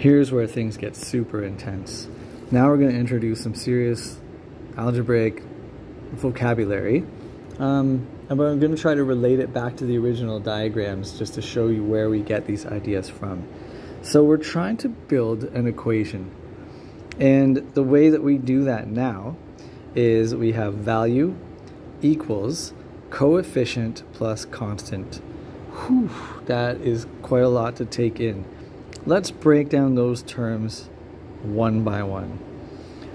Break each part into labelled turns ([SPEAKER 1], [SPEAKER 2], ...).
[SPEAKER 1] Here's where things get super intense. Now we're going to introduce some serious algebraic vocabulary. And I'm going to try to relate it back to the original diagrams just to show you where we get these ideas from. So we're trying to build an equation. And the way that we do that now is we have value equals coefficient plus constant. Whew, that is quite a lot to take in. Let's break down those terms one by one.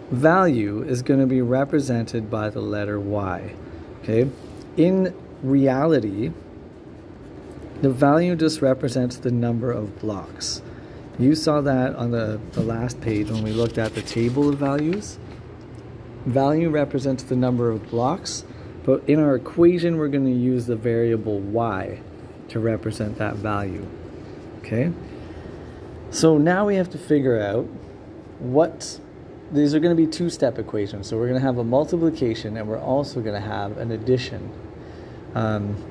[SPEAKER 1] Value is going to be represented by the letter Y. Okay? In reality, the value just represents the number of blocks. You saw that on the last page when we looked at the table of values. Value represents the number of blocks, but in our equation we're going to use the variable Y to represent that value. Okay? So now we have to figure out these are going to be two-step equations. So we're going to have a multiplication and we're also going to have an addition,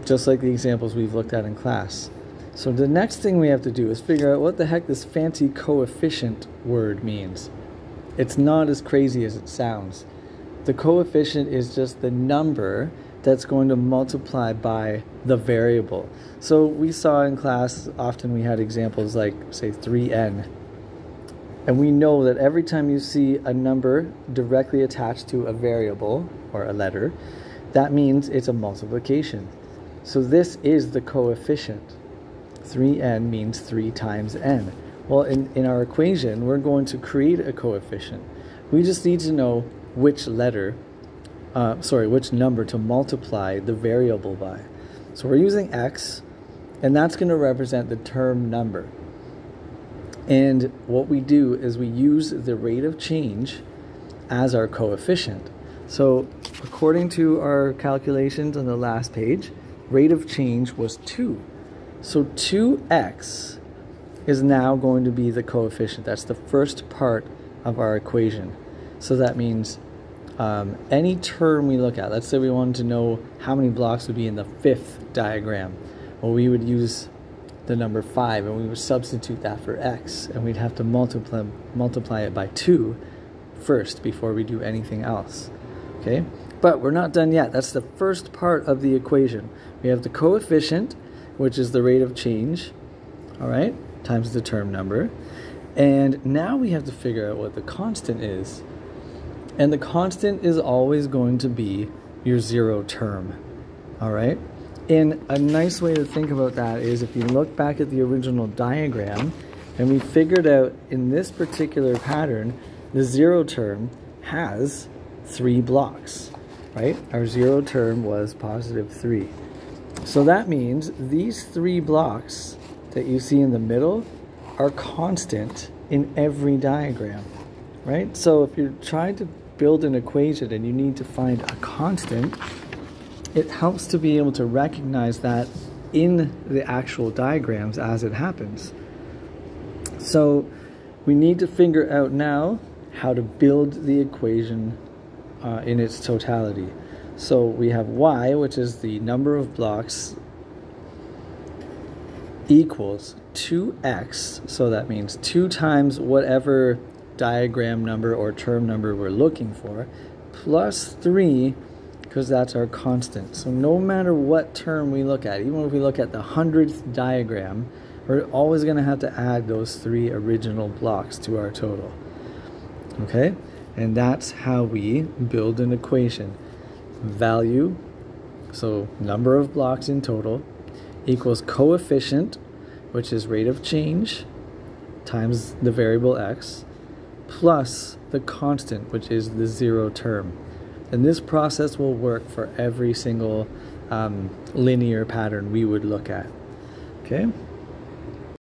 [SPEAKER 1] just like the examples we've looked at in class. So the next thing we have to do is figure out what the heck this fancy coefficient word means. It's not as crazy as it sounds. The coefficient is just the number that's going to multiply by the variable. So we saw in class, often we had examples like, say, 3n. And we know that every time you see a number directly attached to a variable, or a letter, that means it's a multiplication. So this is the coefficient. 3n means 3 times n. Well, in our equation, we're going to create a coefficient. We just need to know which which number to multiply the variable by. So we're using x, and that's going to represent the term number. And what we do is we use the rate of change as our coefficient. So according to our calculations on the last page, rate of change was 2. So 2x is now going to be the coefficient. That's the first part of our equation. So that means any term we look at, let's say we wanted to know how many blocks would be in the fifth diagram. Well, we would use the number 5 and we would substitute that for x, and we'd have to multiply it by 2 first before we do anything else. Okay? But we're not done yet. That's the first part of the equation. We have the coefficient, which is the rate of change, all right, times the term number. And now we have to figure out what the constant is. And the constant is always going to be your zero term, all right? And a nice way to think about that is if you look back at the original diagram, and we figured out in this particular pattern, the zero term has 3 blocks, right? Our zero term was positive 3. So that means these 3 blocks that you see in the middle are constant in every diagram, right? So if you're trying to build an equation and you need to find a constant, it helps to be able to recognize that in the actual diagrams as it happens. So we need to figure out now how to build the equation in its totality. So we have y, which is the number of blocks, equals 2x, so that means 2 times whatever diagram number or term number we're looking for, plus 3, because that's our constant. So no matter what term we look at, even if we look at the 100th diagram, we're always going to have to add those 3 original blocks to our total. Okay? And that's how we build an equation. Value, so number of blocks in total, equals coefficient, which is rate of change, times the variable x, plus the constant, which is the zero term. And this process will work for every single linear pattern we would look at. Okay?